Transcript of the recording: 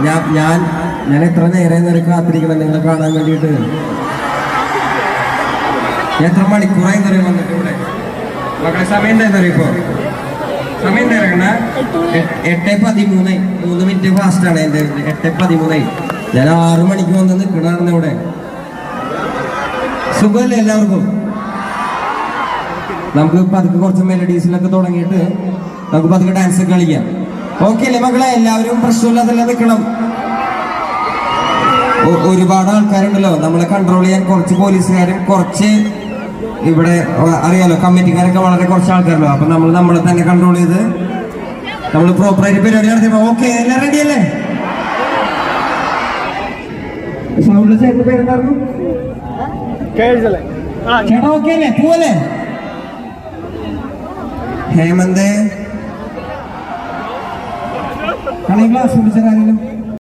ഞാൻ എത്ര നേരം കാത്തിരിക്കണം നിങ്ങളെ കാണാൻ വേണ്ടിയിട്ട്. എത്ര മണിക്കൂറായി തരും വന്നിട്ട് ഇവിടെ മക്കളെ? സമയം എന്താ ഇപ്പോ? സമയം തരക്കണ 8:13. 3 മിനിറ്റ് ഫാസ്റ്റാണ് എൻ്റെ. 8:13. ഞാൻ 6 മണിക്ക് വന്ന് നിൽക്കണായിരുന്നു ഇവിടെ. സുഖമല്ലേ എല്ലാവർക്കും? നമുക്ക് പതുക്കെ കുറച്ച് മെലഡീസിലൊക്കെ തുടങ്ങിയിട്ട് നമുക്ക് പതുക്കെ ഡാൻസ് ഒക്കെ കളിക്കാം. ഓക്കെ അല്ലേ മക്കളെ? എല്ലാവരും പ്രശ്നമില്ലാതെല്ലാം നിൽക്കണം. ഒരുപാട് ആൾക്കാരുണ്ടല്ലോ നമ്മളെ കൺട്രോൾ ചെയ്യാൻ. കുറച്ച് പോലീസുകാരും കുറച്ച് ഇവിടെ അറിയാലോ കമ്മിറ്റിക്കാരൊക്കെ വളരെ കുറച്ച് ആൾക്കാരല്ലോ. അപ്പൊ നമ്മളെ തന്നെ കൺട്രോൾ ചെയ്ത് നമ്മൾ പ്രോപ്പറായിട്ട് പരിപാടി നടത്തിയപ്പോ ഓക്കെ എല്ലാം റെഡി അല്ലേ? സൗണ്ട് ചേട്ടൻ പേരെന്തായിരുന്നു? ചേട്ടാ ഓക്കെ അല്ലേ? പോവല്ലേ? ഹേമന്ത് കളി ക്ലാസ് വിളിച്ചാലും